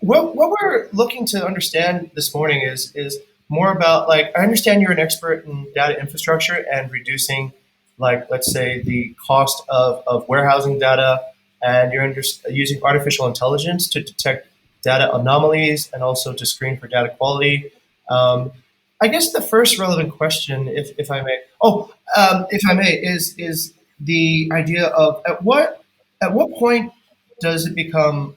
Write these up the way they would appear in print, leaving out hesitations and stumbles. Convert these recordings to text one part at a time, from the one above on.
what we're looking to understand this morning is more about, like, I understand you're an expert in data infrastructure and reducing, like, let's say, the cost of warehousing data, and you're using artificial intelligence to detect data anomalies and also to screen for data quality. Um, I guess the first relevant question, if I may, if I may, is the idea of at what point does it become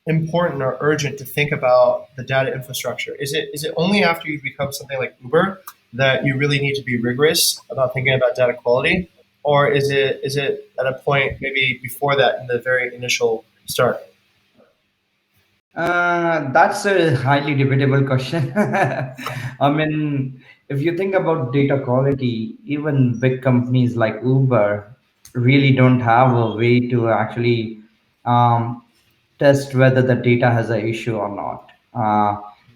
important or urgent to think about the data infrastructure? Is it only after you become something like Uber that you really need to be rigorous about thinking about data quality, or is it at a point maybe before that in the very initial start? That's a highly debatable question. I mean, if you think about data quality, even big companies like Uber really don't have a way to actually um, test whether the data has an issue or not.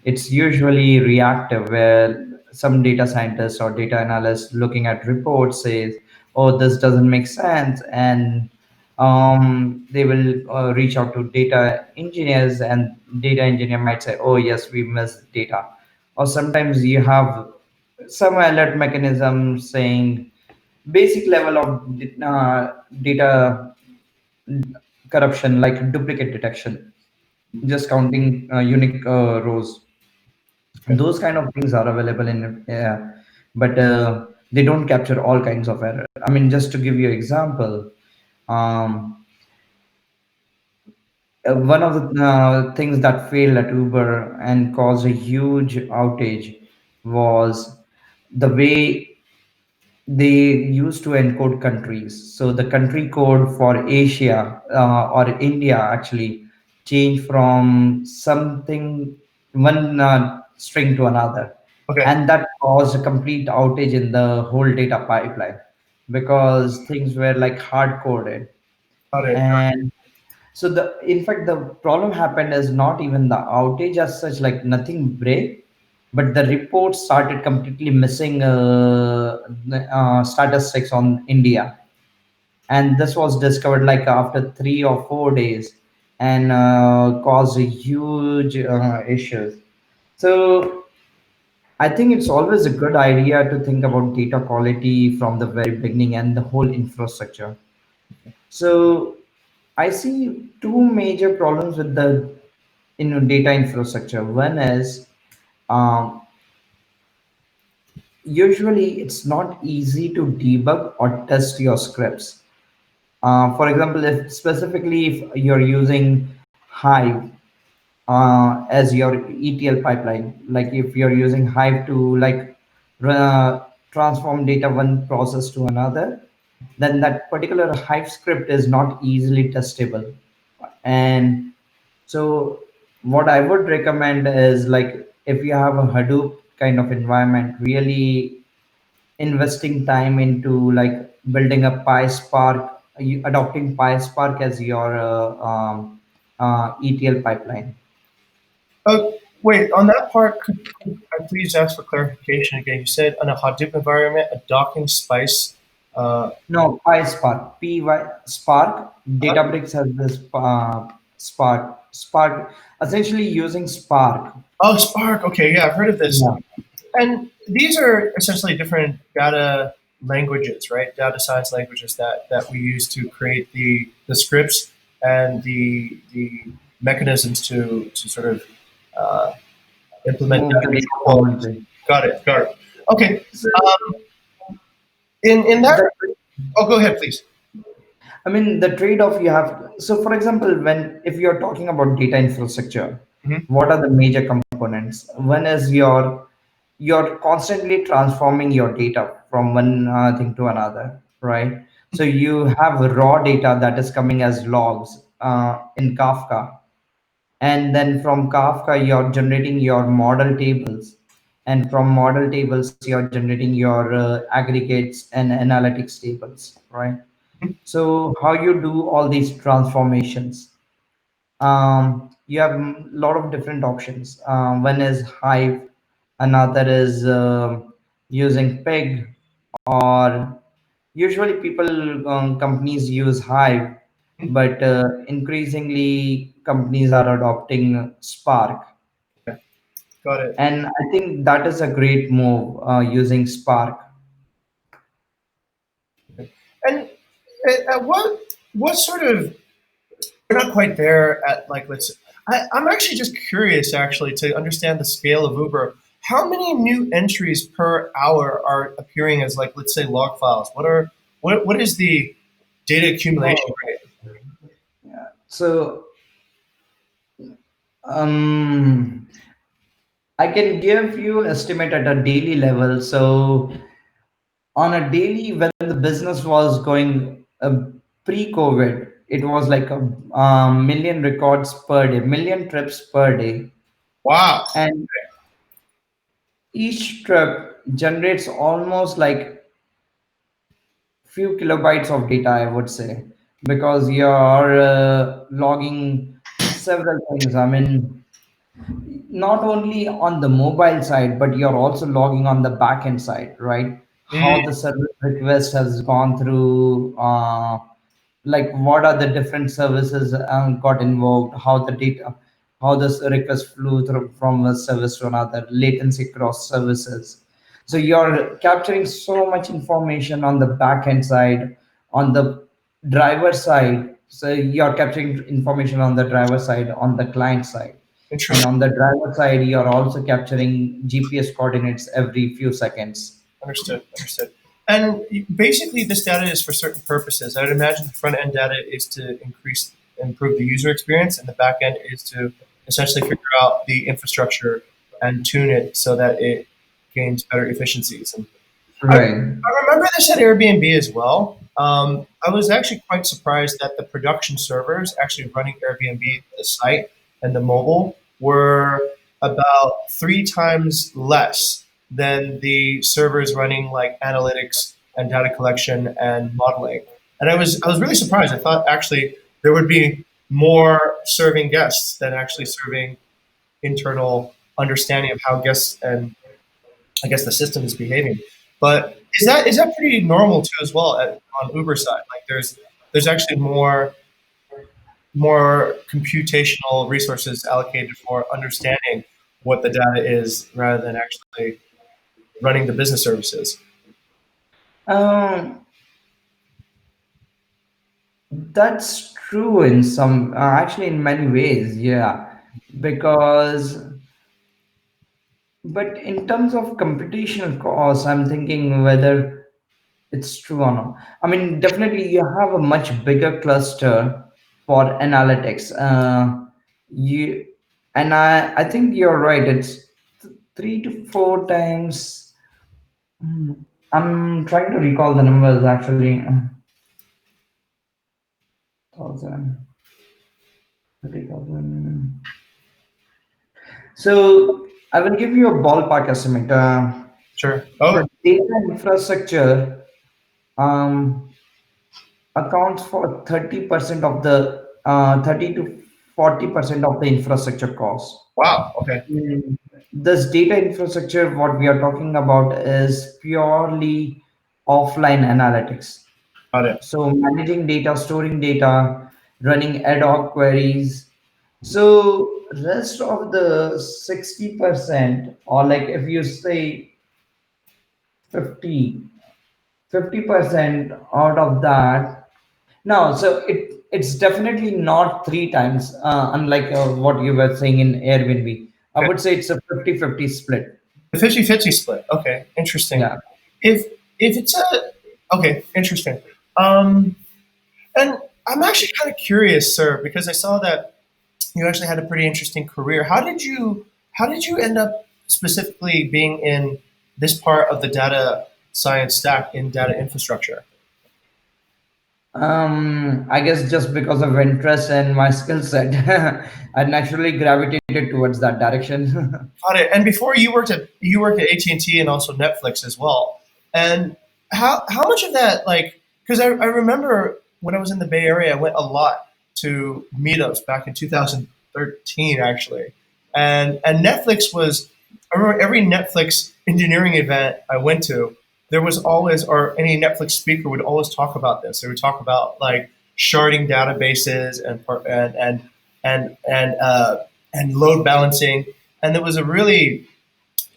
It's usually reactive, where some data scientists or data analysts looking at reports says, "Oh, this doesn't make sense," and they will reach out to data engineers, and data engineer might say, "Oh, yes, we missed data." Or sometimes you have some alert mechanism saying basic level of data corruption, like duplicate detection, just counting unique rows. Okay. Those kind of things are available in, but they don't capture all kinds of error. I mean, just to give you example, um, one of the things that failed at Uber and caused a huge outage was the way they used to encode countries. So the country code for Asia or India actually changed from something, one string to another, Okay. and that caused a complete outage in the whole data pipeline because things were like hard coded. Got it. And so the in fact the problem happened is not even the outage as such, like nothing break, but the report started completely missing statistics on India, and this was discovered like after 3 or 4 days, and caused a huge issues. So I think it's always a good idea to think about data quality from the very beginning and the whole infrastructure. So I see two major problems with the data infrastructure. One is um, usually it's not easy to debug or test your scripts. For example, if specifically if you're using Hive as your ETL pipeline, like if you're using Hive to like transform data one process to another, then that particular Hive script is not easily testable. And so what I would recommend is, like, if you have a Hadoop kind of environment, really investing time into like building a PySpark, adopting PySpark as your ETL pipeline. Wait, on that part, could I please ask for clarification again? You said on a Hadoop environment, a docking spice. Uh, No, PySpark, Spark. Databricks has this Spark, essentially using Spark. oh, Spark. Okay, yeah, I've heard of this. Yeah. And these are essentially different data languages, right? Data science languages that we use to create the scripts and the mechanisms to sort of uh, implement Move data the data control forward. policies. Got it. Got it. Okay. So In that. the Oh, go ahead, please. I mean, the trade-off you have. So, for example, when if you're talking about data infrastructure, Hmm. what are the major components? One is you're constantly transforming your data from one thing to another, right? So you have raw data that is coming as logs in Kafka, and then from Kafka you're generating your model tables, and from model tables you're generating your aggregates and analytics tables, right? So how you do all these transformations? You have a lot of different options. One is Hive, another is using Pig, or usually people companies use Hive, but increasingly companies are adopting Spark, Okay, got it. and I think that is a great move using Spark. And what sort of we're not quite there at like let's. I'm actually just curious actually to understand the scale of Uber. How many new entries per hour are appearing as like let's say log files? What is the data accumulation Oh, rate? yeah. So um, I can give you estimate at a daily level. So on a daily, when the business was going pre-COVID, it was like a million records per day, million trips per day, Wow. and each trip generates almost like few kilobytes of data, I would say, because you're logging several things. I mean, not only on the mobile side, but you're also logging on the backend side, right? Mm, How the service request has gone through, like what are the different services got involved, how the data, how this request flew through from a service to another, latency across services. So you're capturing so much information on the backend side, on the driver side. So you're capturing information on the driver side, on the client side, and interesting. on the driver side you're also capturing GPS coordinates every few seconds. Understood. Understood. And basically, this data is for certain purposes. I would imagine the front end data is to improve the user experience, and the back end is to essentially figure out the infrastructure and tune it so that it gains better efficiencies. And I, Right. I remember this at Airbnb as well. I was actually quite surprised that the production servers actually running Airbnb, the site and the mobile, were about three times less than the servers running like analytics and data collection and modeling. And I was really surprised. I thought actually there would be more serving guests than actually serving internal understanding of how guests and I guess the system is behaving. But is that pretty normal too as well on Uber side? Like there's actually more computational resources allocated for understanding what the data is rather than actually running the business services. um, that's true in some actually in many ways, yeah, because but in terms of computational costs I'm thinking whether it's true or not. I mean, definitely you have a much bigger cluster for analytics. You and I think you're right. It's 3 to 4 times. Hmm, I'm trying to recall the numbers actually. 1,000, 30,000. So I will give you a ballpark estimate. Sure. The Oh, data infrastructure um, accounts for 30% of the 30 to 40% of the infrastructure cost. wow. Okay. Mm. This data infrastructure, what we are talking about, is purely offline analytics. Got it. So managing data, storing data, running ad hoc queries. So rest of the 60%, or like if you say 50, 50% out of that. No, so it's definitely not three times, unlike what you were saying in Airbnb. I Okay. would say it's a 50-50 split. The 50-50 split. Okay. Interesting. Yeah. If if it's a okay, interesting. Um, and I'm actually kind of curious, sir, because I saw that you actually had a pretty interesting career. How did you end up specifically being in this part of the data science stack in data infrastructure? I guess just because of interest and my skill set, I naturally gravitated towards that direction. Got it. And before you worked at AT&T and T and also Netflix as well. And how much of that like because I remember when I was in the Bay Area, I went a lot to meetups back in 2013 actually. And Netflix was I remember every Netflix engineering event I went to, there was always or any Netflix speaker would always talk about this. They would talk about like sharding databases and load balancing. And it was a really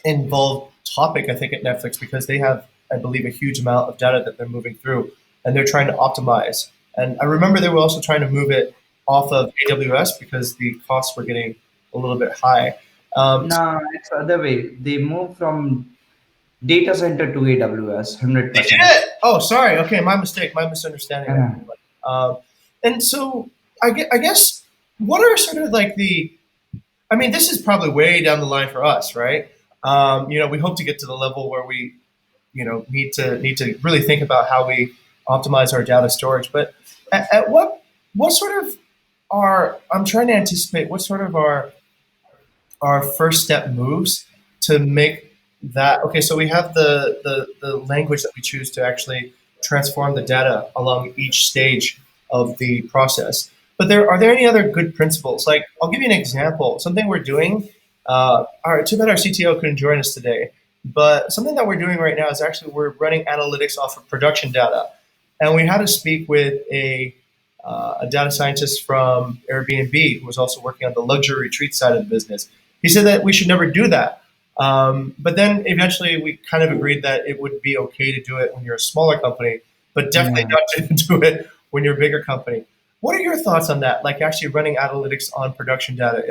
involved topic, I think, at Netflix because they have, I believe, a huge amount of data that they're moving through, and they're trying to optimize. And I remember they were also trying to move it off of AWS because the costs were getting a little bit high. So No, it's the other way. They move from data center to AWS, they 100%. did. Oh, sorry. Okay, my mistake. My misunderstanding there. Uh, And so I guess what are sort of like the I mean, this is probably way down the line for us, right? We hope to get to the level where we, need to really think about how we optimize our data storage. But at what sort of I'm trying to anticipate what sort of our first step moves to make that okay. So we have the language that we choose to actually transform the data along each stage of the process. But are there any other good principles? Like I'll give you an example. Something we're doing. Too bad our CTO couldn't join us today. But something that we're doing right now is actually we're running analytics off of production data, and we had to speak with a data scientist from Airbnb who was also working on the luxury retreat side of the business. He said that we should never do that. But then eventually we kind of agreed that it would be okay to do it when you're a smaller company, but definitely yeah. not to do it when you're a bigger company. What are your thoughts on that? Like actually running analytics on production data?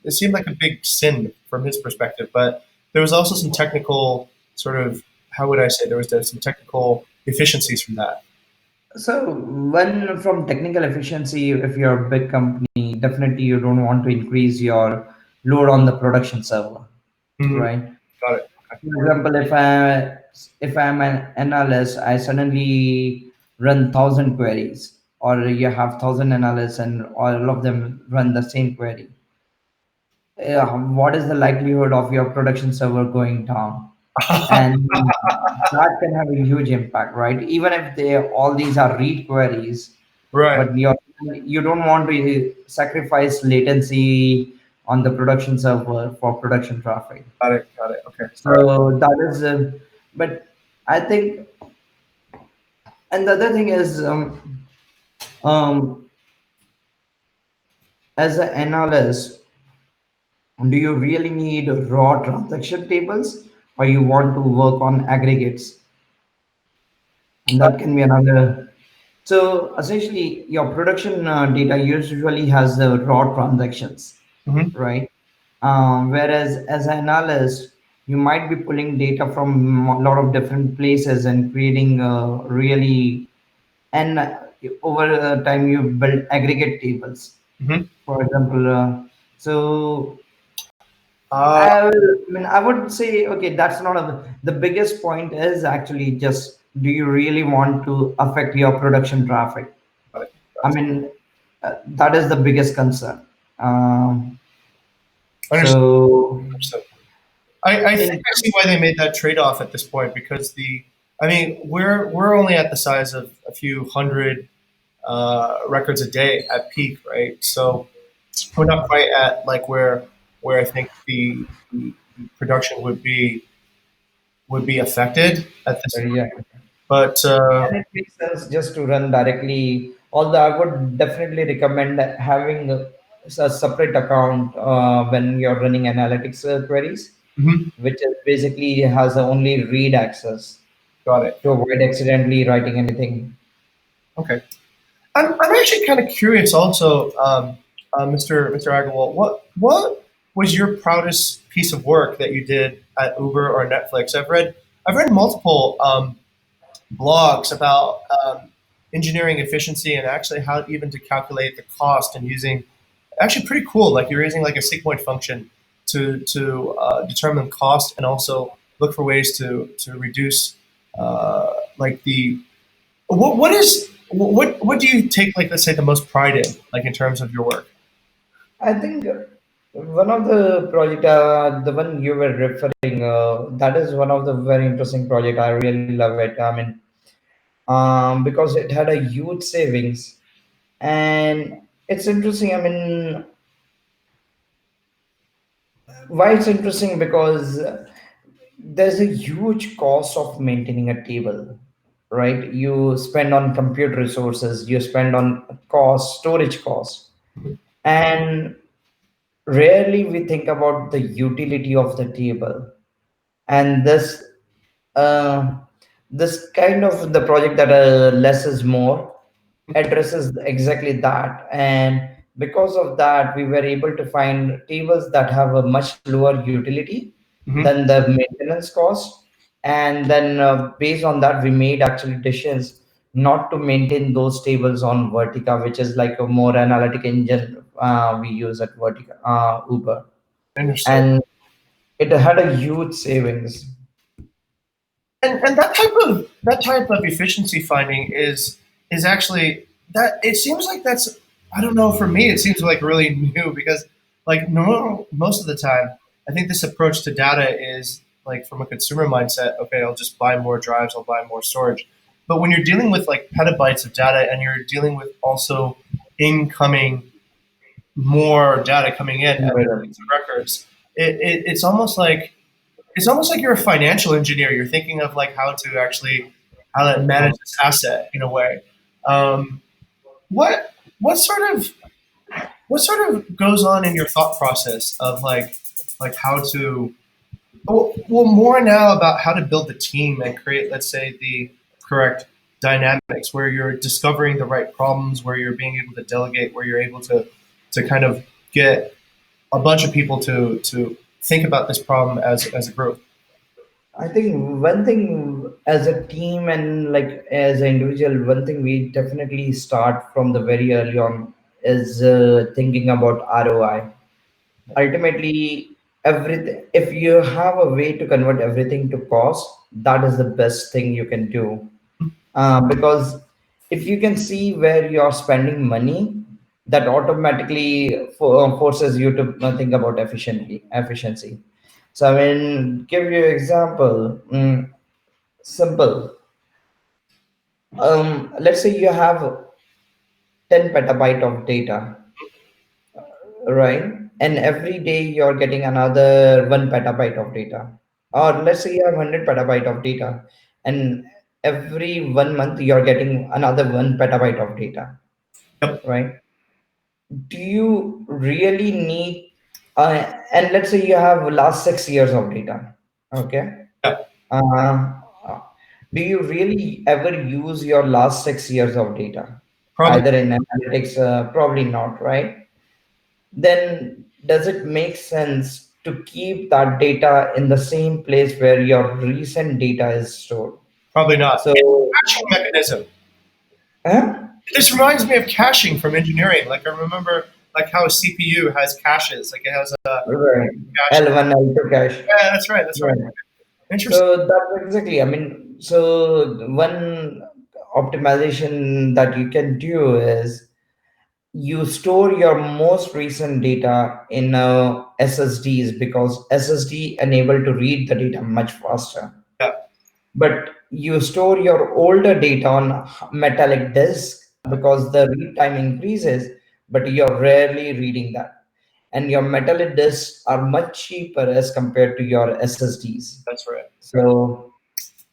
It seemed like a big sin from his perspective, but there was also some technical sort of, how would I say, there's some technical efficiencies from that. So, one from technical efficiency, if you're a big company, definitely you don't want to increase your load on the production server, Mhm. right? Got it. For example, if I'm an analyst, I suddenly run 1,000 queries, or you have 1,000 analysts and all of them run the same query. What is the likelihood of your production server going down? And that can have a huge impact, right? Even if they all these are read queries, Right. but you don't want to sacrifice latency on the production server for production traffic. Got it. Got it. Okay. All right. So that is, but I think, and the other thing is, um, as an analyst, do you really need raw transaction tables, or you want to work on aggregates? And that can be another. So essentially, your production data usually has the raw transactions, Mhm. right? Whereas as an analyst, you might be pulling data from a lot of different places and creating really, and over time you build aggregate tables, Mhm. for example. So Uh, I would say, okay, that's not the biggest point is actually just, do you really want to affect your production traffic? got it. I Got it. mean, that is the biggest concern. Um, Understood. so, Understood. I think in I see why they made that trade off at this point because I mean, we're only at the size of a few hundred records a day at peak, right? So we're not quite at like where I think the production would be affected at this yeah, point. But and it makes sense just to run directly. Although I would definitely recommend having a separate account when you're running analytics queries, mhm, which is basically has only read access got it. to avoid accidentally writing anything. Okay. I'm actually kind of curious also, Mr. Agarwal, what was your proudest piece of work that you did at Uber or Netflix? I've read multiple blogs about engineering efficiency and actually how even to calculate the cost and using actually pretty cool. Like you're using like a sigmoid function to determine cost and also look for ways to reduce like the what do you take like let's say the most pride in like in terms of your work? I think one of the project, the one you were referring, that is one of the very interesting project. I really love it. I mean, because it had a huge savings, and it's interesting. I mean, why it's interesting because there's a huge cost of maintaining a table, right? You spend on compute resources, you spend on cost, storage cost, And rarely we think about the utility of the table. And uh, this kind of the project that less is more addresses exactly that. And because of that we were able to find tables that have a much lower utility Hmm. than the maintenance cost. And then based on that we made actually decisions not to maintain those tables on Vertica, which is like a more analytic engine we use at Vertica, Uber. Understood. And it had a huge savings. And that type of efficiency finding is actually that it seems like that's I don't know, for me it seems like really new because like no most of the time I think this approach to data is like from a consumer mindset, okay, I'll just buy more drives, I'll buy more storage. But when you're dealing with like petabytes of data and you're dealing with also incoming more data coming in and records, it's almost like you're a financial engineer. You're thinking of like how to manage this asset in a way. Um, what what sort of what sort of goes on in your thought process of like how to well more now about how to build the team and create, let's say, the correct dynamics where you're discovering the right problems, where you're being able to delegate, where you're able to kind of get a bunch of people to think about this problem as a group. I think one thing as a team and like as an individual, one thing we definitely start from the very early on is thinking about ROI. Ultimately, everything, if you have a way to convert everything to cost, that is the best thing you can do. Because if you can see where you're spending money, that automatically forces you to think about efficiency. So I mean, give you an example. Simple. Let's say you have 10 petabyte of data, right? And every day you're getting another 1 petabyte of data. Or let's say you have 100 petabyte of data, and every 1 month you're getting another 1 petabyte of data, Yep. right? Do you really need, and let's say you have last 6 years of data, okay? Yeah. Uh, do you really ever use your last 6 years of data? Probably. Either in analytics, probably not, right? Then does it make sense to keep that data in the same place where your recent data is stored? Probably not. So, Caching mechanism. huh? This reminds me of caching from engineering. Like I remember like how a CPU has caches. Like it has a Right. cache. L1, L2 cache. Yeah, that's right. That's right. Right. Interesting. So that's exactly, I mean, so one optimization that you can do is you store your most recent data in SSDs because SSD enable to read the data much faster. Yeah, But you store your older data on metallic disk because the read time increases, but you're rarely reading that. And your metallic disks are much cheaper as compared to your SSDs. that's right.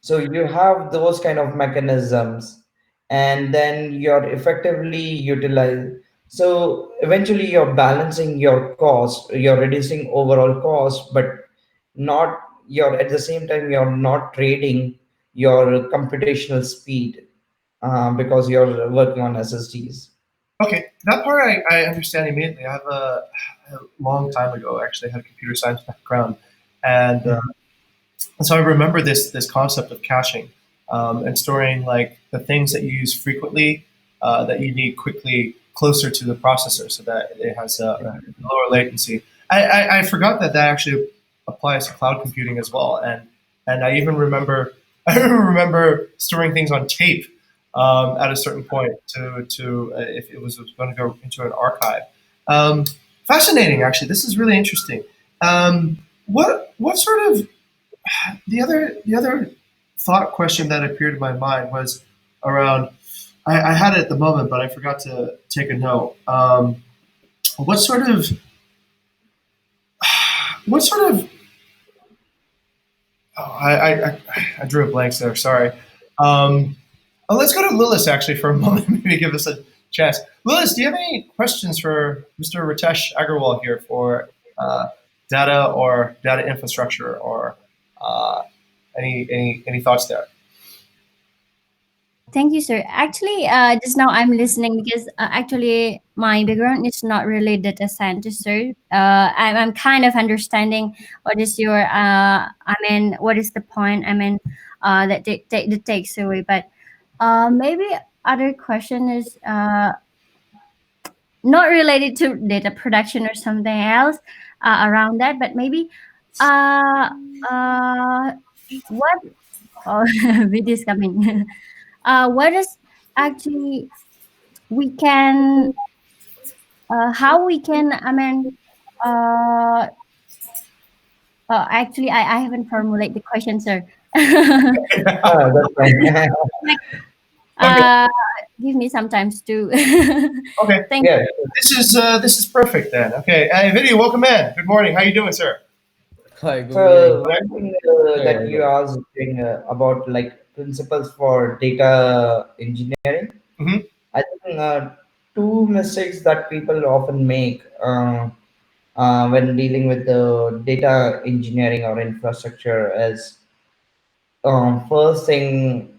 So you have those kind of mechanisms, and then you're effectively utilize. So eventually you're balancing your cost, you're reducing overall cost, but not you're at the same time you're not trading your computational speed because you're working on SSDs. Okay, that part I understand immediately. I have a long time ago actually had a computer science background, and so I remember this concept of caching and storing like the things that you use frequently that you need quickly closer to the processor so that it has a Right. lower latency. I forgot that that actually applies to cloud computing as well, and I even remember I remember storing things on tape at a certain point to if it was going to go into an archive. Um, Fascinating, actually. This is really interesting. What sort of the other thought question that appeared in my mind was around. I had it at the moment, but I forgot to take a note. What sort of what sort of oh, I drew a blank there. Sorry. Let's go to Lilith actually for a moment. Maybe give us chance. Lewis, do you have any questions for Mr. Ritesh Agarwal here for uh, data or data infrastructure or uh, any thoughts there? Thank you, sir. Actually, just now I'm listening because actually my background is not really data scientist, sir. I'm kind of understanding what is your, what is the point? That take the takes away. But maybe other question is not related to data production or something else around that, but maybe uh, uh, what, oh, video is coming. What is actually we can how we can uh, actually I haven't formulated the question, sir. That's fine. Like, Okay, uh, give me some time to okay. thank Yeah. This is perfect then. Okay, Vinny, welcome in. Good morning. How you doing, sir? Hi, good morning. So one thing Sorry, that you Agarwal. asked about like principles for data engineering, Hmm. I think two mistakes that people often make when dealing with the data engineering or infrastructure is first thing,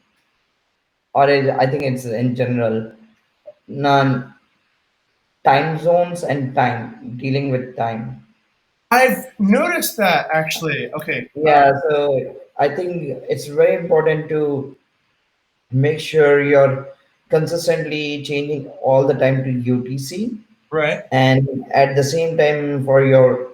I think it's in general, none time zones and time dealing with time. I've noticed that actually. Okay, Yeah, so I think it's very important to make sure you're consistently changing all the time to UTC, right. and at the same time for your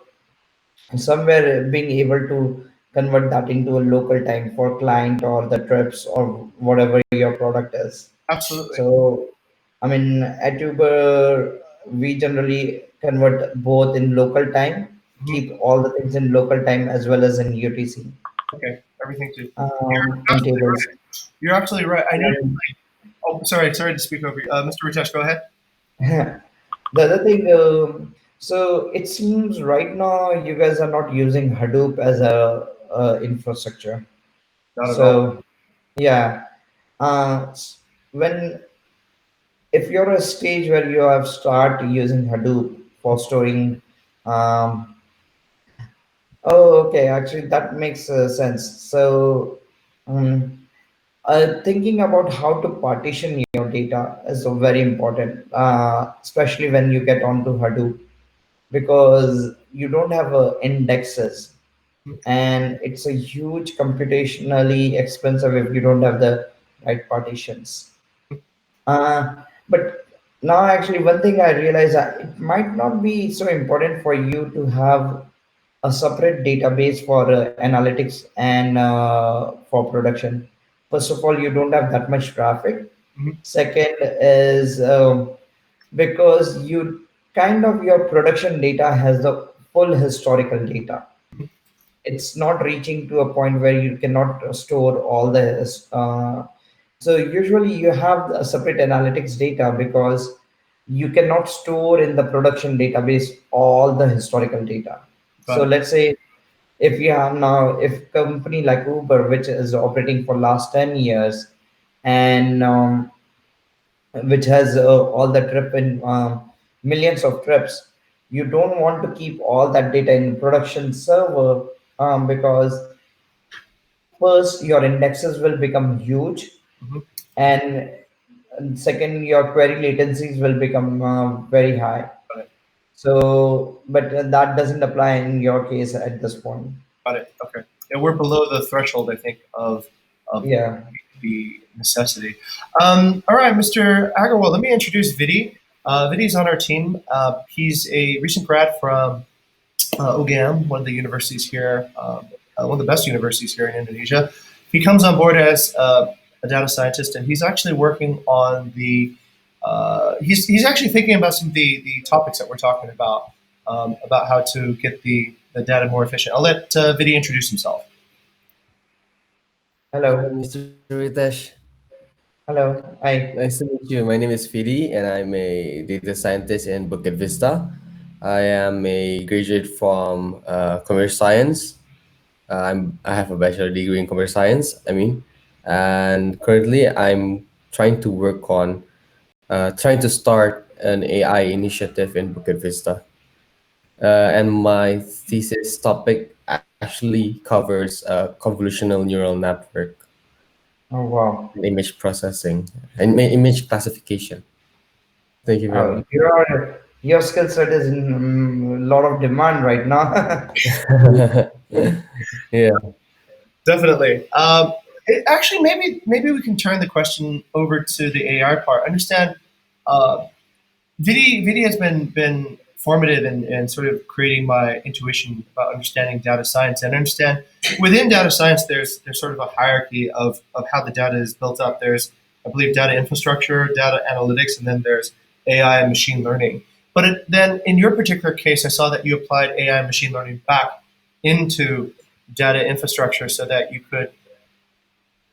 somewhere being able to convert that into a local time for client or the trips or whatever your product is. Absolutely. So I mean at Uber we generally convert both in local time, Hmm. keep all the things in local time as well as in UTC Okay, everything to. You're in absolutely tables. right. You're absolutely right. I noticed. And Oh, sorry to speak over you, Mr. Ritesh. Go ahead. the other thing, so it seems right now you guys are not using Hadoop as a infrastructure. Not at all. So yeah, when if you're a stage where you have start using Hadoop for storing, um, oh okay, actually that makes sense. So um, thinking about how to partition your data is very important, especially when you get onto Hadoop because you don't have indexes and it's a huge computationally expensive if you don't have the right partitions. But now actually one thing I realize that it might not be so important for you to have a separate database for analytics and for production. First of all, you don't have that much traffic. Mhm. Second is because you kind of your production data has the full historical data. It's not reaching to a point where you cannot store all the so usually you have a separate analytics data because you cannot store in the production database all the historical data. Got So it. let's say if you have now if company like Uber which is operating for last 10 years and which has all the trip in millions of trips, you don't want to keep all that data in production server because first your indexes will become huge Hmm. and second your query latencies will become very high. Got it. So but that doesn't apply in your case at this point. Got it. Okay. Yeah, we're below the threshold, I think, of Yeah. the necessity. All right, Mr. Agarwal, let me introduce Vidi. Vidi's on our team. He's a recent grad from UGM, one of the universities here, one of the best universities here in Indonesia. He comes on board as a data scientist, and he's actually working on the. He's actually thinking about some of the topics that we're talking about how to get the data more efficient. I'll let Vidi introduce himself. Hi, Hello. Mr. Ritesh. Hello. Nice Hi. to meet you. My name is Fidi, and I'm a data scientist in Bukit Vista. I am a graduate from commerce science. I have a bachelor degree in commerce science. And currently I'm trying to work on trying to start an AI initiative in Bukit Vista. And my thesis topic actually covers convolutional neural network Oh wow. and image processing and image classification. Thank you very much. Your skill set is in a lot of demand right now. Yeah. Definitely. Actually, maybe we can turn the question over to the AI part. I understand uh, VD has been formative in sort of creating my intuition about understanding data science. And I understand within data science, there's sort of a hierarchy of how the data is built up. There's, I believe, data infrastructure, data analytics, and then there's AI and machine learning. But then in your particular case, I saw that you applied AI and machine learning back into data infrastructure so that you could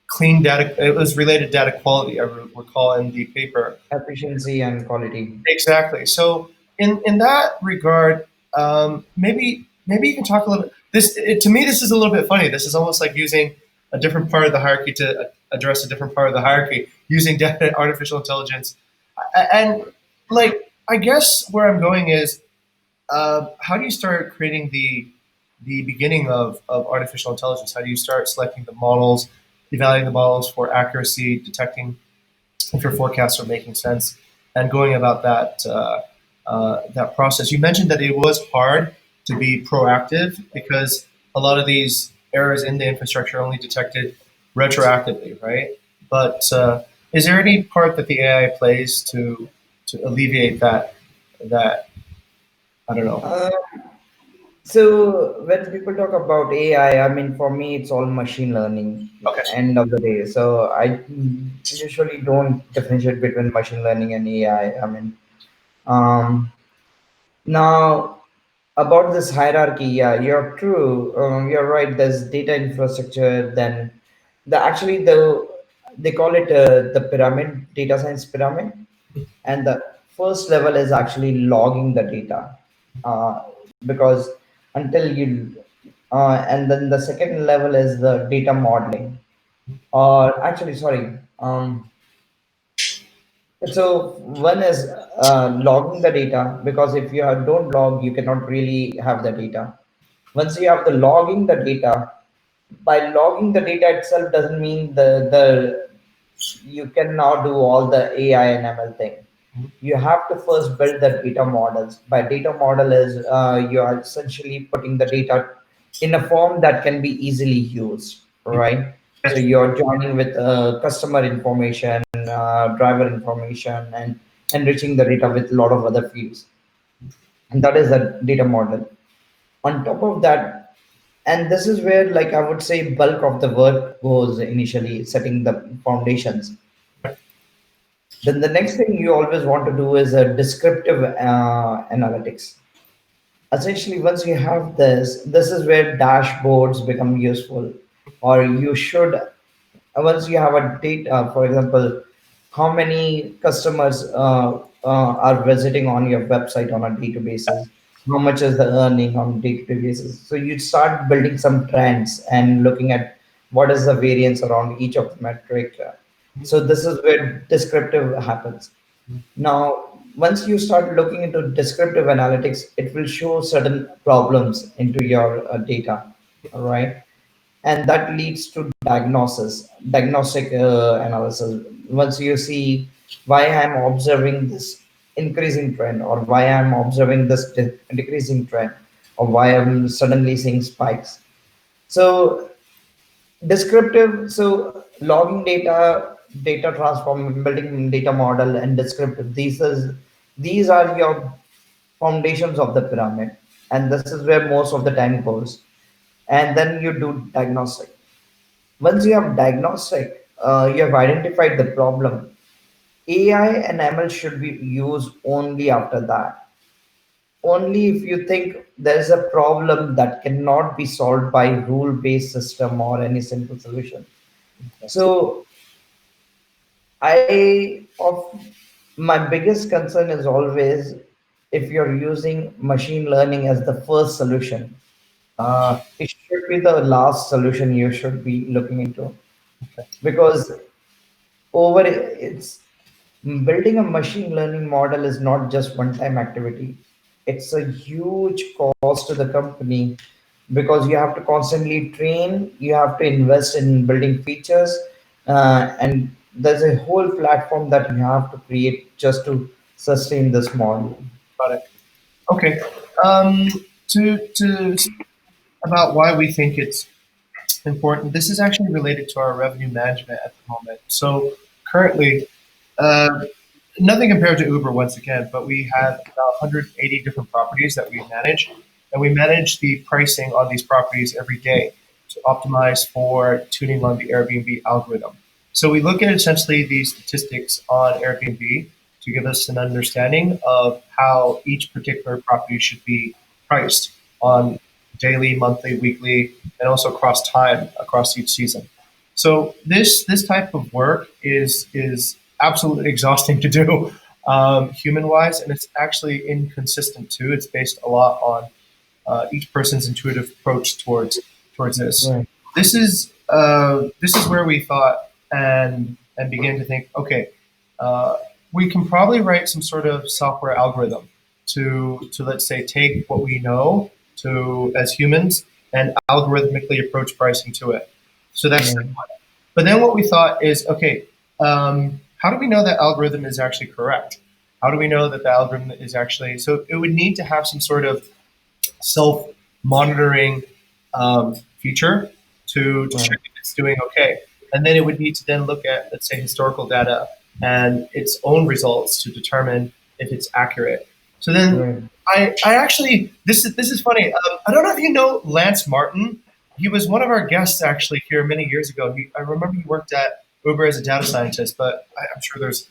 clean data. It was related data quality, I recall in the paper. Efficiency and quality. Exactly. So in that regard, maybe you can talk a little bit. To me, this is a little bit funny. This is almost like using a different part of the hierarchy to address a different part of the hierarchy, using data, artificial intelligence, and like I guess where I'm going is how do you start creating the beginning of artificial intelligence? How do you start selecting the models, evaluating the models for accuracy, detecting if your forecasts are making sense, and going about that process. You mentioned that it was hard to be proactive because a lot of these errors in the infrastructure are only detected retroactively, right? But is there any part that the AI plays to alleviate that I don't know? Uh, so when people talk about AI, I mean, for me, it's all machine learning. Okay, End of the day. So I usually don't differentiate between machine learning and AI. I mean, um, now about this hierarchy, yeah, you're true. You're right. There's data infrastructure. Then they call it the pyramid, data science pyramid, and the first level is actually logging the data, uh, because until you and then the second level is the data modeling, or actually, sorry. So one is logging the data, because if you don't log, you cannot really have the data. Once you have the logging the data, by logging the data itself doesn't mean the you can now do all the AI and ML thing. You have to first build the data models. By data model is you are essentially putting the data in a form that can be easily used, right? So gotcha, you're joining with customer information, driver information, and enriching the data with a lot of other fields. And that is the data model. On top of that, and this is where, like, I would say bulk of the work goes initially, setting the foundations. Then the next thing you always want to do is a descriptive analytics. Essentially, once you have this is where dashboards become useful, or you should, once you have a data, for example, how many customers are visiting on your website on a day-to basis, how much is the earning on a day-to-day basis. So you start building some trends and looking at what is the variance around each of the metric. So this is where descriptive happens. Now, once you start looking into descriptive analytics, it will show certain problems into your data, all right? And that leads to diagnostic analysis. Once you see why I'm observing this increasing trend, or why I'm observing this decreasing trend, or why I'm suddenly seeing spikes. So descriptive, so logging data, data transform, building data model, and descriptive. These are your foundations of the pyramid, and this is where most of the time goes. And then you do diagnostic. Once you have diagnostic, you have identified the problem. AI and ML should be used only after that. Only if you think there is a problem that cannot be solved by rule-based system or any simple solution. So of my biggest concern is always, if you're using machine learning as the first solution, it should be the last solution you should be looking into, because over it's Building a machine learning model is not just one time activity. It's a huge cost to the company because you have to constantly train, you have to invest in building features, and there's a whole platform that you have to create just to sustain this model. Got it. Okay. Um, to about why we think it's important. This is actually related to our revenue management at the moment. So currently, uh, nothing compared to Uber once again, but we have about 180 different properties that we manage, and we manage the pricing on these properties every day to optimize for tuning on the Airbnb algorithm. So we look at essentially these statistics on Airbnb to give us an understanding of how each particular property should be priced on daily, monthly, weekly, and also across time, across each season. So this type of work is absolutely exhausting to do, human wise, and it's actually inconsistent too. It's based a lot on each person's intuitive approach towards this. Right, This is where we thought and began to think. Okay, uh, we can probably write some sort of software algorithm to let's say take what we know to as humans and algorithmically approach pricing to it. So that's right, but then what we thought is, okay, how do we know that algorithm is actually correct? How do we know that the algorithm is actually, so it would need to have some sort of self monitoring feature to right, check if it's doing okay. And then it would need to then look at, let's say, historical data and its own results to determine if it's accurate. So then right. I actually, this is funny. I don't know if you know Lance Martin. He was one of our guests actually here many years ago. I remember he worked at Uber as a data scientist, but I'm sure there's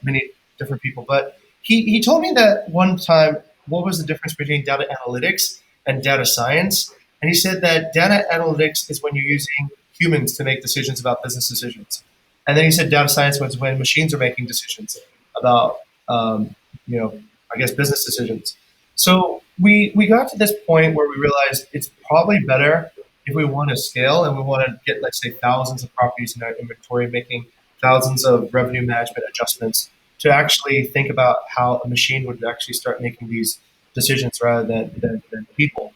many different people. But he told me that one time, what was the difference between data analytics and data science? And he said that data analytics is when you're using humans to make decisions about business decisions. And then he said data science was when machines are making decisions about, um, you know, I guess business decisions. So we got to this point where we realized it's probably better if we want to scale and we want to get, let's say, thousands of properties in our inventory, making thousands of revenue management adjustments to actually think about how a machine would actually start making these decisions rather than people.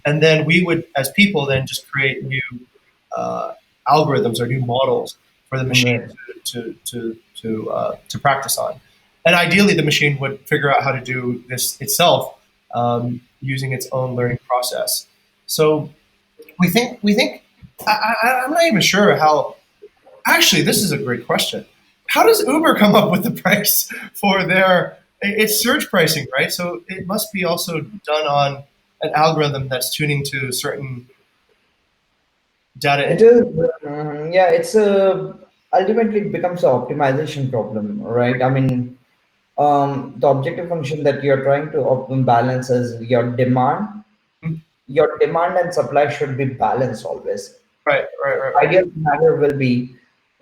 And then we would, as people, then just create new uh, algorithms or new models for the machine Right. to practice on. And ideally, the machine would figure out how to do this itself using its own learning process. So we think I'm not even sure how. Actually, this is a great question. How does Uber come up with the price for their? It's search pricing, right? So it must be also done on an algorithm that's tuning to certain data. It is, yeah, it's a ultimately it becomes an optimization problem, right? I mean, the objective function that you're trying to balance is your demand and supply should be balanced always. Right, right, right, right. Ideal scenario will be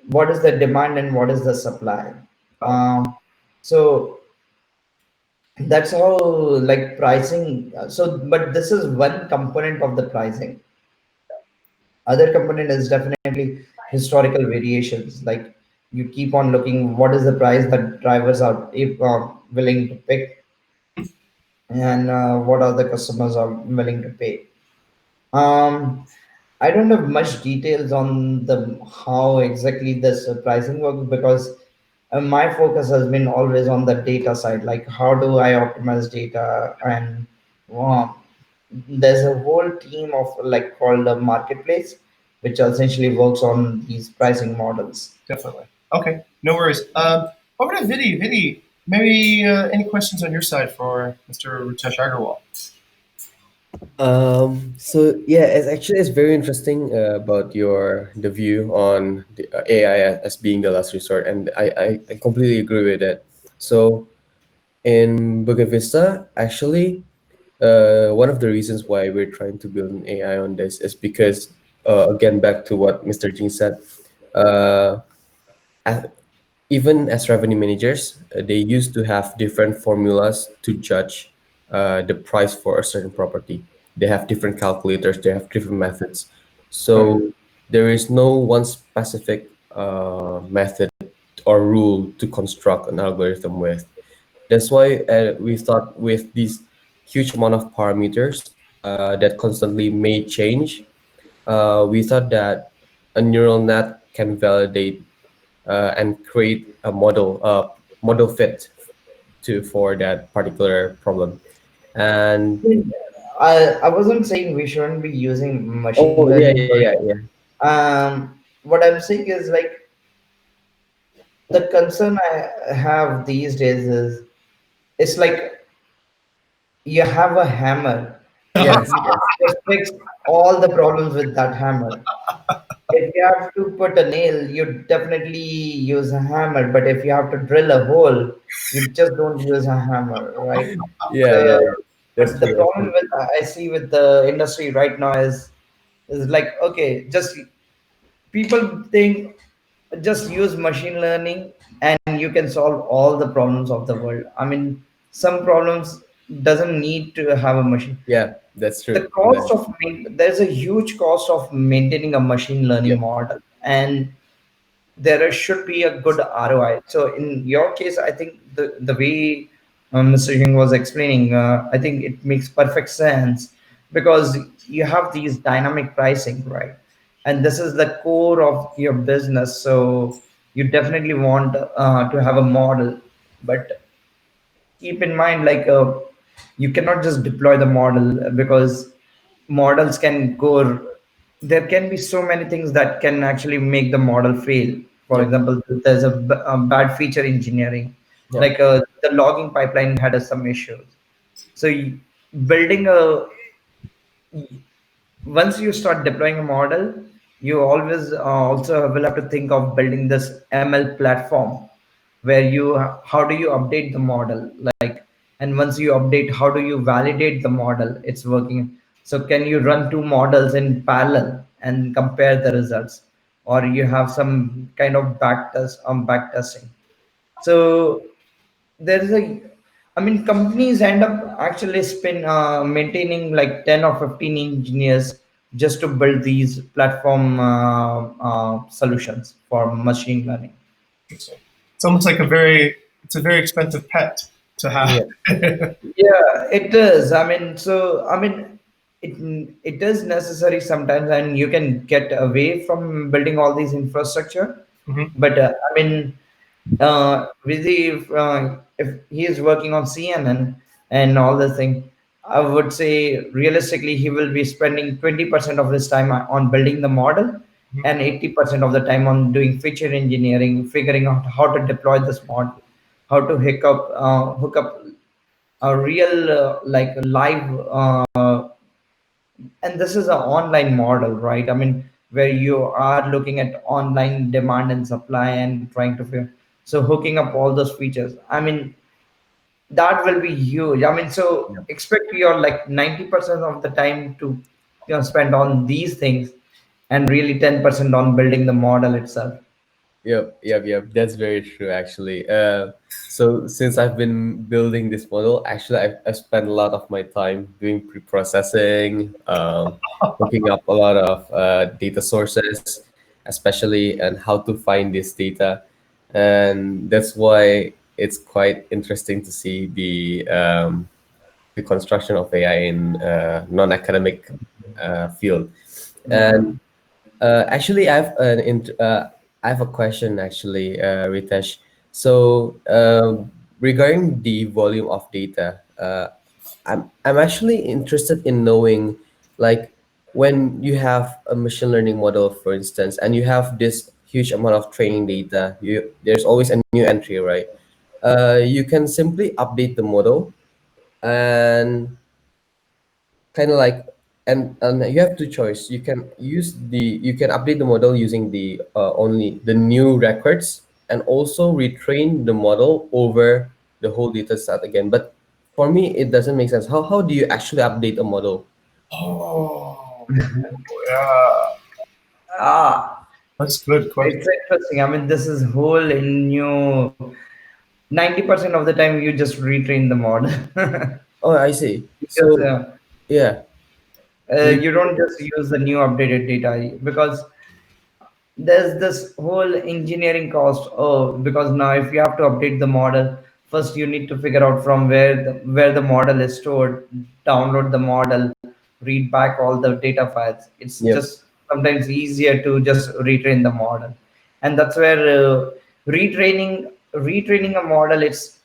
what is the demand and what is the supply. Got it. So that's how like pricing. So, but this is one component of the pricing. Other component is definitely historical variations. Like you keep on looking what is the price that drivers are if, willing to pick, and what other customers are willing to pay. Um, I don't have much details on the how exactly this pricing works because my focus has been always on the data side. Like how do I optimize data, and um, there's a whole team of like called a marketplace, which essentially works on these pricing models. Definitely. Okay, no worries. Over to Vidi. Vidi, maybe any questions on your side for Mr. Ritesh Agarwal? It's very interesting about your the view on the AI as being the last resort, and I completely agree with that. So in Bukit Vista, actually, one of the reasons why we're trying to build an AI on this is because, again, back to what Mr. Jing said, uh, a- even as revenue managers, they used to have different formulas to judge the price for a certain property. They have different calculators, they have different methods. Right. So there is no one specific method or rule to construct an algorithm with. That's why we thought with these huge amount of parameters that constantly may change, we thought that a neural net can validate and create a model fit to for that particular problem. And mean, I wasn't saying we shouldn't be using machine oh yeah, learning, yeah, yeah, but yeah, what I'm saying is like the concern I have these days is it's like you have a hammer. yes, You yes, just fix all the problems with that hammer. If you have to put a nail, you definitely use a hammer. But if you have to drill a hole, you just don't use a hammer, right? yeah, yeah, The yeah. That's the true. That's problem true. with I see with the industry right now is like okay, just people think just use machine learning and you can solve all the problems of the world. I mean, some problems doesn't need to have a machine. Yeah, that's The true. cost of there's a huge cost of maintaining a machine learning Yep, model, and should be a good ROI. So in your case, I think the way Mr. Yung was explaining, I think it makes perfect sense because you have these dynamic pricing, right? And this is the core of your business. So you definitely want to have a model, but keep in mind you cannot just deploy the model because models can go there can be so many things that can actually make the model fail. For yep, example, there's a bad feature engineering, yep, the logging pipeline had some issues. So building a once you start deploying a model, you always also will have to think of building this ML platform where how do you update the model, and once you update, how do you validate the model it's working. So can you run two models in parallel and compare the results, or you have some kind of back testing. So there is a I mean companies end up actually maintaining like 10 or 15 engineers just to build these platform solutions for machine learning. Interesting. It's almost like a very it's a very expensive pet to have. yep, Yeah, it is. I mean, it it is necessary sometimes, and you can get away from building all these infrastructure. Mhm. But I mean, with if he is working on CNN and all the thing, I would say realistically he will be spending 20% of his time on building the model, Mhm. and 80% of the time on doing feature engineering, figuring out how to deploy this model, how to hook up a real live and this is an online model, right? I mean, where you are looking at online demand and supply and trying to figure, so hooking up all those features, I mean, that will be huge. I mean, so yep. expect your like 90% of the time to spend on these things, and really 10% on building the model itself. Yep, yep, yep. That's very true, actually. So since I've been building this model, actually, I've spent a lot of my time doing pre-processing, looking up a lot of data sources, especially and how to find this data, and that's why it's quite interesting to see the construction of AI in non-academic field. Yeah. And actually, I have a question actually, Ritesh. So regarding the volume of data, I'm actually interested in knowing, like, when you have a machine learning model, for instance, and you have this huge amount of training data, there's always a new entry, right? You can simply update the model and kind of like, and you have two choice. You can update the model using the only the new records, and also retrain the model over the whole data set again. But for me it doesn't make sense. How do you actually update a model? Oh, yeah. Ah, That's a good question. it's interesting. I mean, this is whole in new 90% of the time you just retrain the model. Oh, I see. Because So yeah, you you don't just use the new updated data because there's this whole engineering cost. Oh, because now if you have to update the model, first you need to figure out from where the model is stored, download the model, read back all the data files. It's Yep. just sometimes easier to just retrain the model, and that's where retraining a model, it's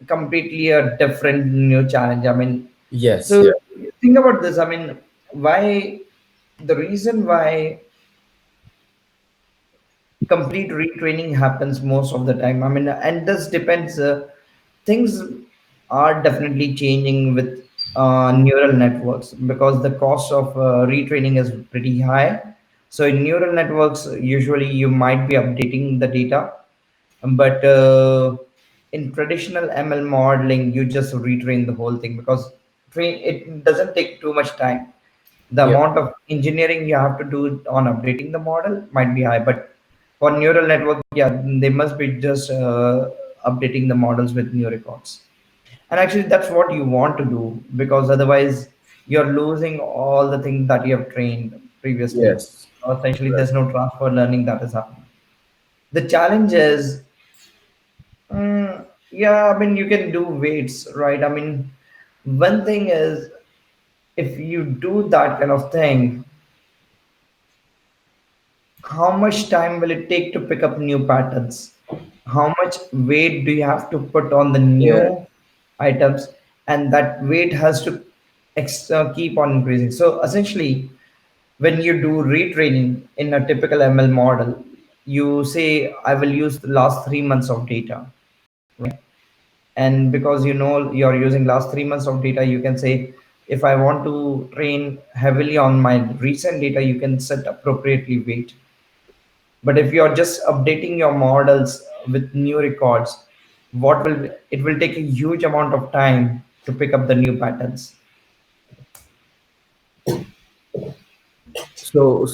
completely a different new challenge. I mean, Yes. so Yeah. think about this. I mean, why the reason why complete retraining happens most of the time. I mean, and this depends. Things are definitely changing with neural networks because the cost of retraining is pretty high. So in neural networks, usually you might be updating the data, but in traditional ML modeling, you just retrain the whole thing because train it doesn't take too much time. The Yep. amount of engineering you have to do on updating the model might be high, but for neural network, yeah, they must be just updating the models with new records. And actually, that's what you want to do because otherwise, you're losing all the things that you have trained previously. Yes. Essentially, Correct. there's no transfer learning that is happening. The challenge is, yeah, I mean, you can do weights, right? I mean, one thing is, if you do that kind of thing, how much time will it take to pick up new patterns? How much weight do you have to put on the Yeah. new items? And that weight has to keep on increasing. So essentially, when you do retraining in a typical ML model, you say, I will use the last 3 months of data, right? And because you know you're using last 3 months of data, you can say, if I want to train heavily on my recent data, you can set appropriately weight. But if you're just updating your models with new records, what will it will take a huge amount of time to pick up the new patterns. So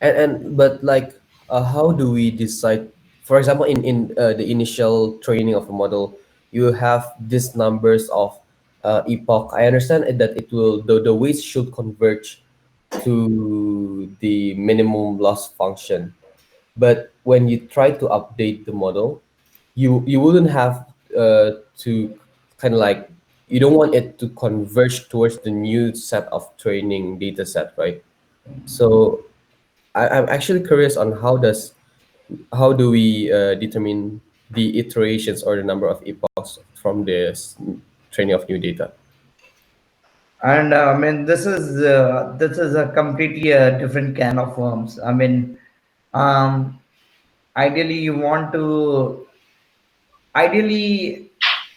and but like how do we decide, for example, in the initial training of a model, you have these numbers of epoch. I understand it that it will the weights should converge to the minimum loss function, but when you try to update the model, you wouldn't have to kind of like, you don't want it to converge towards the new set of training data set, right? So I'm actually curious on how do we determine the iterations or the number of epochs from this training of new data? And I mean, this is a completely different can of worms. I mean, um, ideally, you want to ideally,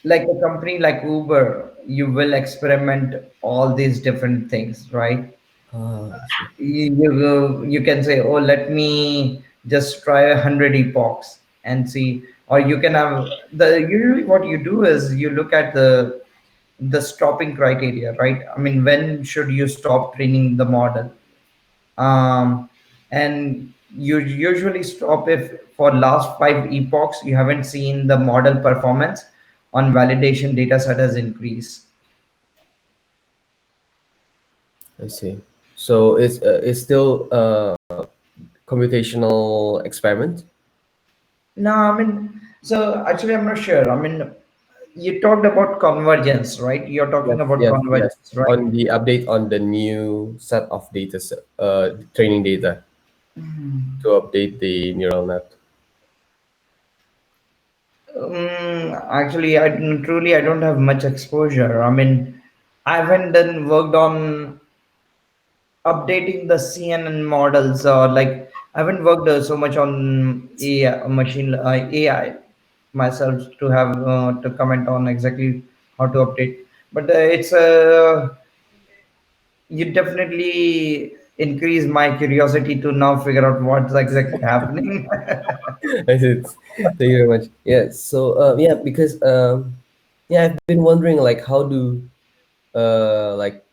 like a company like Uber, you will experiment all these different things, right? Ah, I see. You can say, oh, let me just try 100 epochs and see. Or you can have the usually what you do is you look at the stopping criteria, right? I mean, when should you stop training the model? Um, and you usually stop if for last 5 epochs you haven't seen the model performance on validation data set has increased. I see. So it's still computational experiment. No, I mean, so actually, I'm not sure. I mean, you talked about convergence, right? You're talking Yes, about yes, yes. convergence, right? On the update on the new set of data, training data to update the neural net. Actually, truly I don't have much exposure. I mean, I haven't done worked on updating the CNN models, or like I haven't worked so much on AI myself to have to comment on exactly how to update. But it's you definitely increase my curiosity to now figure out what's exactly happening. I see. Thank you very much. Yeah. So yeah, because yeah, I've been wondering like how do like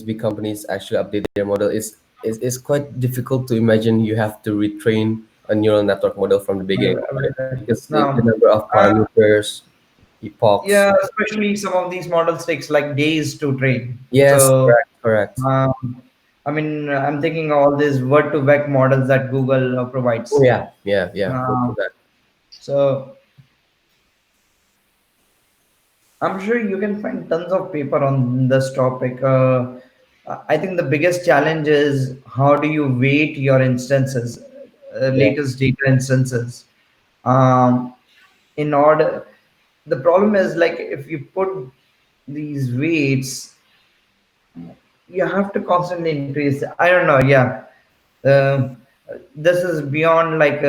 big companies actually update their model. It's quite difficult to imagine you have to retrain a neural network model from the beginning, right? Because the Now, number of uh, parameters, epochs. yeah, especially some of these models takes like days to train. Yes, So correct, correct. um, I mean, I'm thinking all these word to vec models that Google Oh provides. yeah, yeah, yeah. Look Uh, at that. so I'm sure you can find tons of paper on this topic. I think the biggest challenge is how do you weight your instances, Yeah, latest data instances, um, in order. The problem is like if you put these weights, you have to constantly increase. I don't know. Yeah, uh, this is beyond like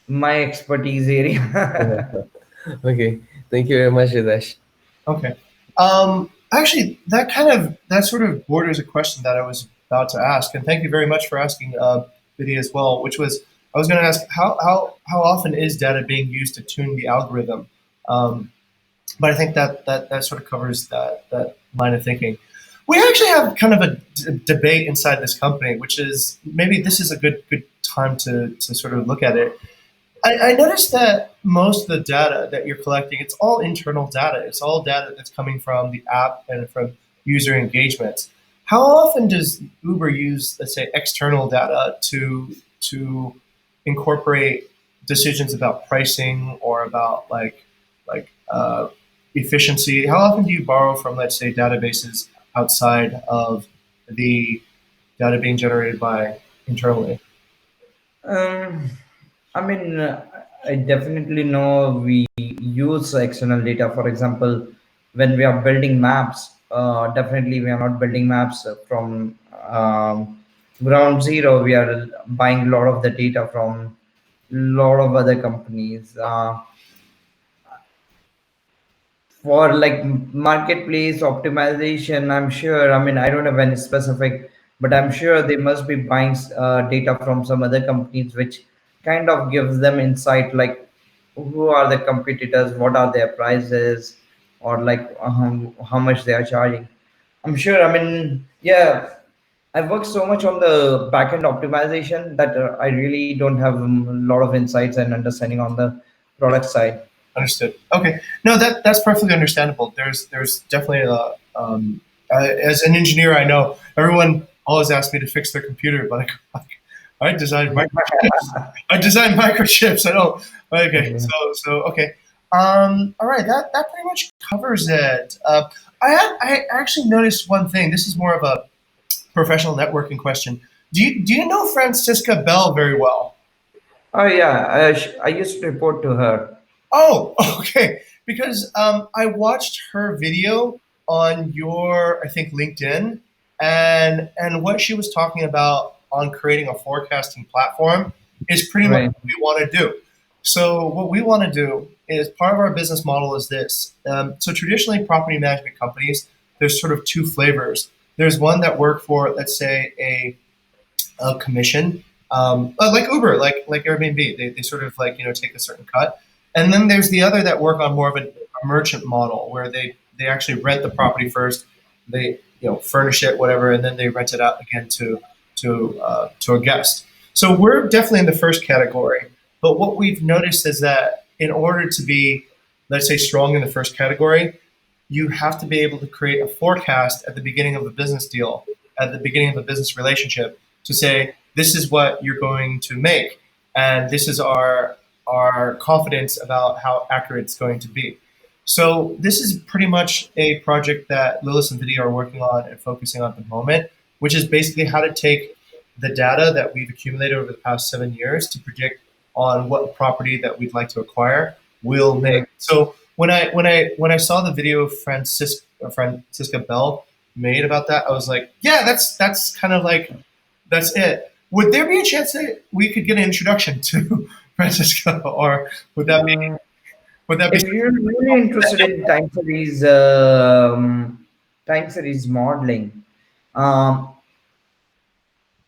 my expertise area. yeah. Okay. Thank you very much, Ritesh. Okay. Actually, that sort of borders a question that I was about to ask, and thank you very much for asking, Vidya, as well. Which was, I was going to ask how often is data being used to tune the algorithm? Um, but I think that sort of covers that line of thinking. We actually have kind of a debate inside this company, which is maybe this is a good time to sort of look at it. I noticed that most of the data that you're collecting, it's all internal data. It's all data that's coming from the app and from user engagements. How often does Uber use, let's say, external data to incorporate decisions about pricing or about like efficiency? How often do you borrow from, let's say, databases outside of the data being generated by internally? Um, I mean, I definitely know we use external data. For example, when we are building maps, definitely we are not building maps from ground zero. We are buying a lot of the data from a lot of other companies. For like marketplace optimization, I'm sure, I mean, I don't have any specific, but I'm sure they must be buying data from some other companies which kind of gives them insight, like who are the competitors, what are their prices, or like how much they are charging. I'm sure, I mean, yeah, I work so much on the backend optimization that I really don't have a lot of insights and understanding on the product side. Understood. Okay. No, that's perfectly understandable. There's definitely as an engineer, I know everyone always asks me to fix their computer, but I designed microchips. I designed microchips. I don't. Okay. So okay. All right. That pretty much covers it. I actually noticed one thing. This is more of a professional networking question. Do you know Francisca Bell very well? Oh yeah, I used to report to her. Oh, okay. Because I watched her video on your, I think, LinkedIn, and what she was talking about on creating a forecasting platform is pretty much Right. what we want to do. So what we want to do is part of our business model is this. So traditionally, property management companies, there's sort of two flavors. There's one that work for, let's say, a commission, like Uber, like Airbnb. They sort of like take a certain cut, and then there's the other that work on more of a merchant model where they actually rent the property first, they furnish it whatever, and then they rent it out again to a guest. So we're definitely in the first category. But what we've noticed is that in order to be, let's say, strong in the first category, you have to be able to create a forecast at the beginning of a business deal, at the beginning of a business relationship, to say this is what you're going to make, and this is our confidence about how accurate it's going to be. So this is pretty much a project that Lilith and Video are working on and focusing on at the moment, which is basically how to take the data that we've accumulated over the past 7 years to predict on what property that we'd like to acquire will make. Right. So when I saw the video Francisca Bell made about that, I was like, yeah, that's kind of like that's it. Would there be a chance that we could get an introduction to Francisca, or would that be Uh, would that be? if you're really interested in time series modeling, um,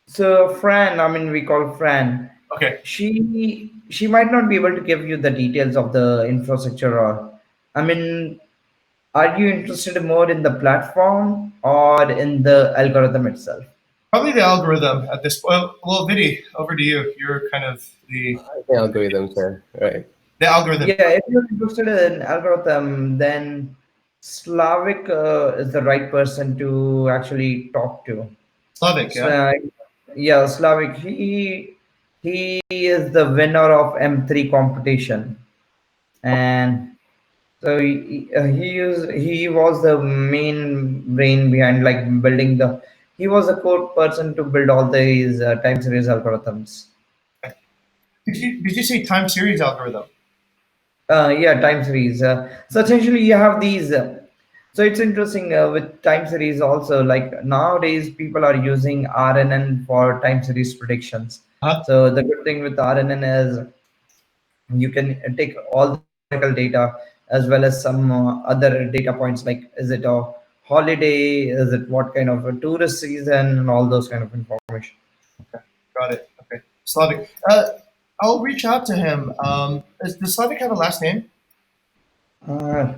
so Fran, I mean, we call Fran. Okay, She might not be able to give you the details of the infrastructure, or I mean, are you interested more in the platform or in the algorithm itself? probably the algorithm at this point. Well, Vidi, over to you. You're kind of The algorithms, sir. Right. the algorithm. Yeah, if you're interested in algorithm, then Slavic is the right person to actually talk to. Slavic, So, yeah. yeah, Slavic. He is the winner of M3 competition, and so he was the main brain behind like building the. He was a core person to build all these time series algorithms. Did you say time series algorithm? Yeah, time series. So essentially, you have these. So it's interesting with time series also. Like nowadays, people are using RNN for time series predictions. Huh? So the good thing with RNN is you can take all the historical data as well as some other data points like is it a holiday, is it what kind of a tourist season, and all those kind of information. Okay, got it. Okay, Slavic. I'll reach out to him. Does Slavic have a last name? Oh,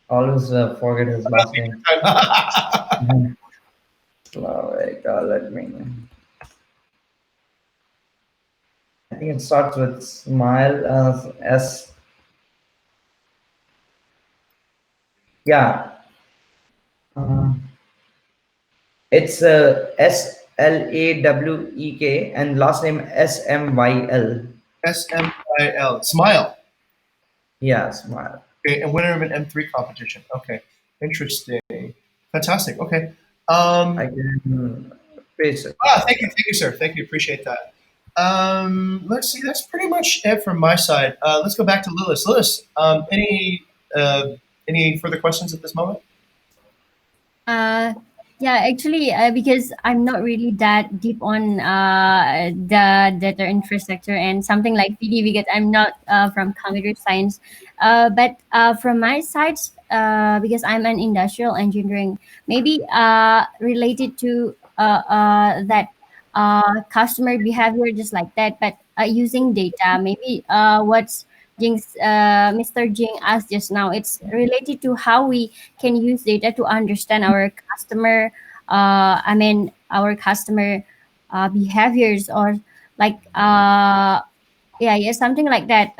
always forget his last name. Mhm. Slavic, let me. I think it starts with smile. S. Yeah. Uh, it's Slawek and last name Smyl. SMIL. Smile. Yeah, smile. Okay, and winner of an M3 competition. Okay, interesting. Fantastic. Okay. I can paste it. Thank you, sir. Thank you. Appreciate that. Let's see. That's pretty much it from my side. Let's go back to Lewis. Lewis, any further questions at this moment? Uh, yeah, actually, because I'm not really that deep on the data infrastructure and something like PD because I'm not from computer science. But from my side, because I'm an industrial engineering, maybe related to that customer behavior, just like that, but using data, maybe what's Mr. Jing asked just now, it's related to how we can use data to understand our customer our customer behaviors or like yeah something like that.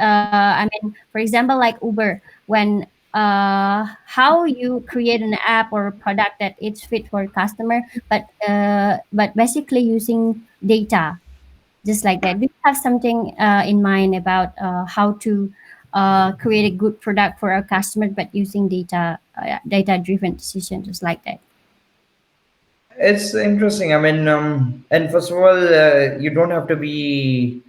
For example, like Uber, when how you create an app or a product that it's fit for customer, but basically using data, just like that. Do you have something in mind about how to create a good product for our customers, but using data driven decisions, just like that? It's interesting. And first of all, you don't have to be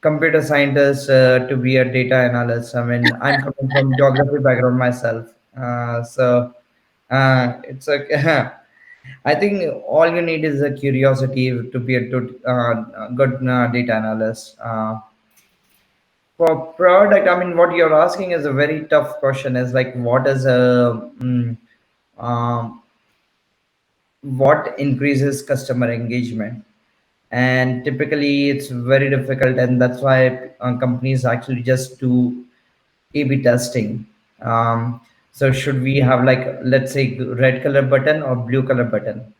computer scientist to be a data analyst. I mean, I'm coming from geography background myself, it's like I think all you need is a curiosity to be a good data analyst. For product, I mean, what you're asking is a very tough question. Is like, what is um, what increases customer engagement? And typically, it's very difficult, and that's why companies actually just do A/B testing. So, should we have like, let's say, red color button or blue color button?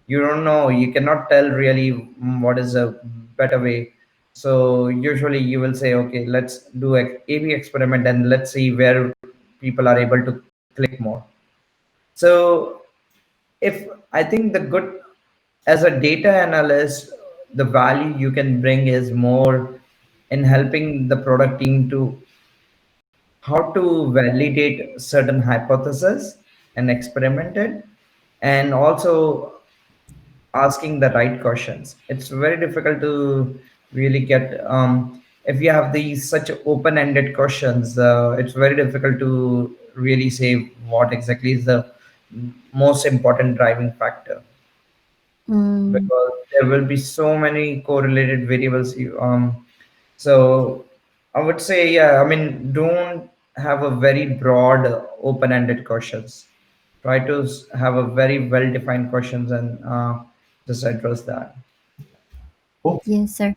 You don't know. You cannot tell really what is a better way. So usually you will say, okay, let's do a A/B experiment and let's see where people are able to click more. So if I think the good as a data analyst, the value you can bring is more in helping the product team to how to validate certain hypotheses and experiment it, and also asking the right questions. It's very difficult to really get if you have these such open-ended questions. It's very difficult to really say what exactly is the most important driving factor Mm, because there will be so many correlated variables. So I would say, yeah. I mean, don't have a very broad, open-ended questions. Try to have a very well-defined questions and just address that. Cool. yes, sir.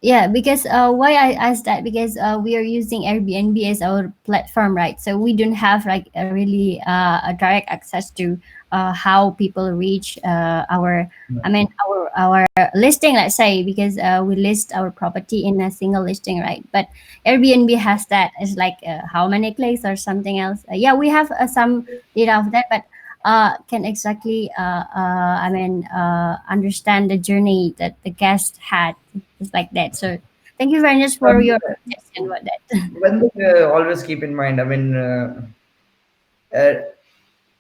Yeah, because why I asked that, because we are using Airbnb as our platform, right? So we don't have like a really a direct access to how people reach our listing, let's say, because we list our property in a single listing, right? But Airbnb has that. It's like how many clicks or something else. Yeah, we have some data of that, but can exactly understand the journey that the guest had, just like that. So thank you very much for Um, your suggestion about that. One thing always keep in mind, uh,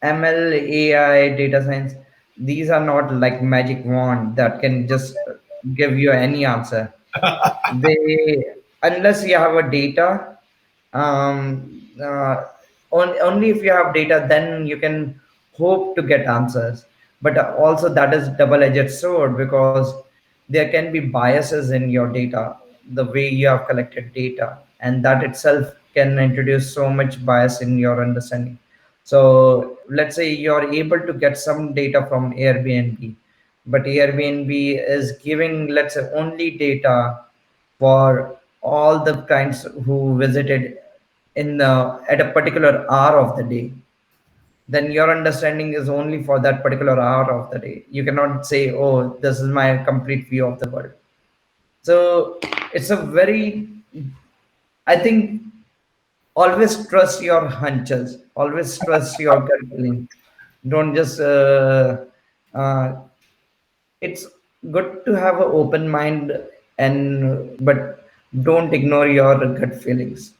ML, AI, data science, these are not like magic wand that can just give you any answer. They, unless you have a data, only if you have data, then you can hope to get answers. But also that is double-edged sword, because there can be biases in your data, the way you have collected data, and that itself can introduce so much bias in your understanding. So let's say you're able to get some data from Airbnb, but Airbnb is giving, let's say, only data for all the clients who visited in at a particular hour of the day. Then your understanding is only for that particular hour of the day. You cannot say, oh, this is my complete view of the world. So it's a very, I think, always trust your hunches, always trust your gut feeling. Don't just uh, it's good to have an open mind, and but don't ignore your gut feelings.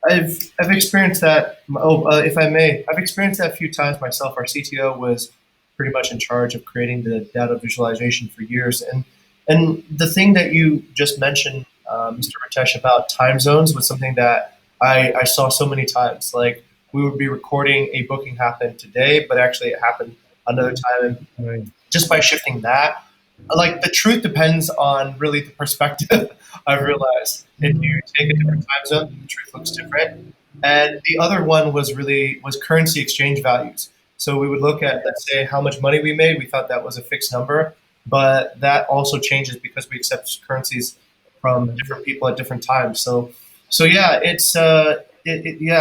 I've experienced that. Oh, if I may, I've experienced that a few times myself. Our CTO was pretty much in charge of creating the data visualization for years, and the thing that you just mentioned, Mr. Ritesh, about time zones was something that I saw so many times. Like we would be recording a booking happened today, but actually it happened another time, and Right. just by shifting that, like the truth depends on really the perspective. I've realized if you take a different time zone, the truth looks different. And the other one was really was currency exchange values. So we would look at, let's say, how much money we made. We thought that was a fixed number, but that also changes because we accept currencies from different people at different times. So yeah, yeah,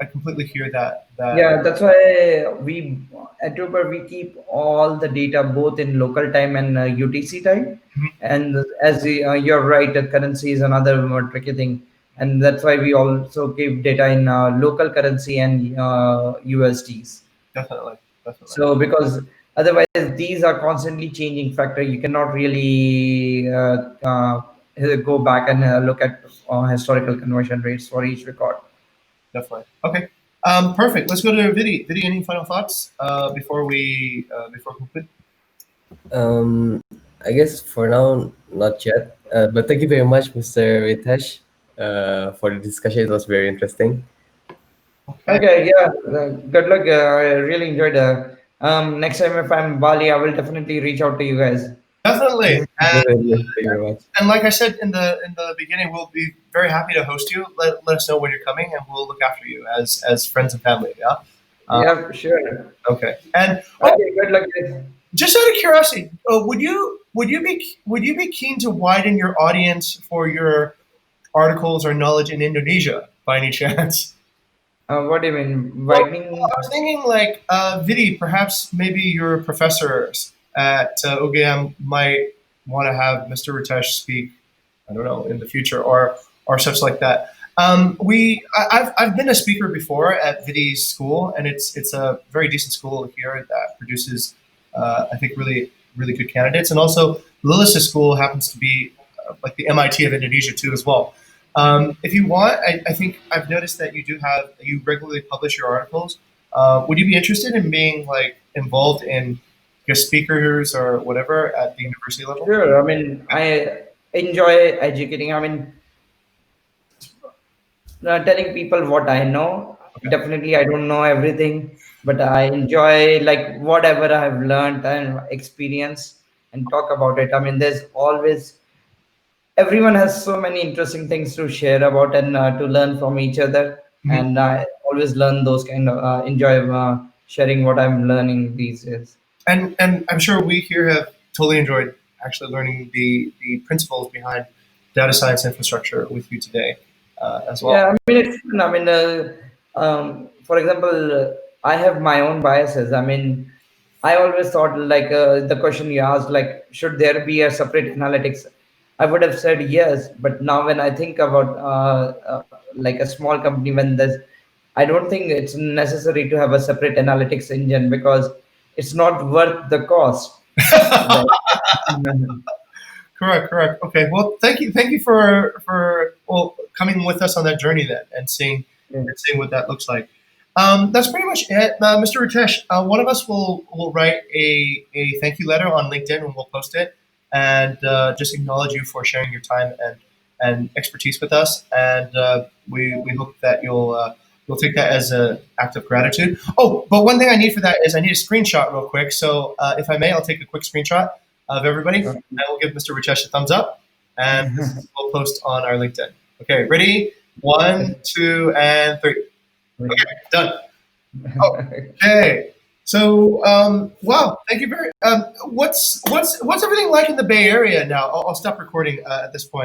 I completely hear that. Yeah, that's why we at Uber we keep all the data both in local time and UTC time. And as you're right, the currency is another more tricky thing, and that's why we also keep data in local currency and USDs. Definitely, definitely, So because otherwise these are constantly changing factor, you cannot really go back and look at historical conversion rates for each record. definitely. Okay, perfect. Let's go to Vidi. Vidi, any final thoughts before we conclude? I guess for now, not yet. But thank you very much, Mr. Ritesh, for the discussion. It was very interesting. Okay, Okay, yeah. Good luck. I really enjoyed. Next time if I'm in Bali, I will definitely reach out to you guys. definitely. Definitely. Thank you very much. And like I said in the beginning, we'll be very happy to host you. Let us know when you're coming, and we'll look after you as friends and family. Yeah. Uh, Yeah, sure. okay. And oh, Okay, good luck, guys. just out of curiosity, would you be keen to widen your audience for your articles or knowledge in Indonesia by any chance? What do you mean? Well, Whitening? I was thinking like Vidi, perhaps maybe your professors at UGM might want to have Mr. Ritesh speak. I don't know in the future or such like that. I've been a speaker before at Vidi's school, and it's a very decent school here that produces I think really good candidates, and also Lilis's school happens to be like the MIT of Indonesia too as well. If you want, I think I've noticed that you regularly publish your articles. Would you be interested in being like involved in guest speakers or whatever at the university level? Sure. I enjoy educating. Telling people what I know. Okay. Definitely, I don't know everything, but I enjoy like whatever I have learned and experienced and talk about it. There's always everyone has so many interesting things to share about and to learn from each other, Mhm. and I always learn those kind of enjoy sharing what I'm learning these days. And I'm sure we here have totally enjoyed actually learning the principles behind data science infrastructure with you today as well. Yeah, it's fun. For example, I have my own biases. I always thought like the question you asked, like, should there be a separate analytics? I would have said yes, but now when I think about like a small company, when there's I don't think it's necessary to have a separate analytics engine because it's not worth the cost. Right. Correct, correct. Okay, well, thank you for well coming with us on that journey then, Yeah. and seeing what that looks like. That's pretty much it, Mr. Ritesh. One of us will write a thank you letter on LinkedIn and we'll post it, and just acknowledge you for sharing your time and expertise with us, and we hope that you'll take that as an act of gratitude. Oh, but one thing I need for that is I need a screenshot real quick. So if I may, I'll take a quick screenshot of everybody. I will give Mr. Ritesh a thumbs up, and this will post on our LinkedIn. Okay, ready? One, two, and three. Okay, done. Okay. So, wow, thank you very. What's everything like in the Bay Area now? I'll stop recording at this point.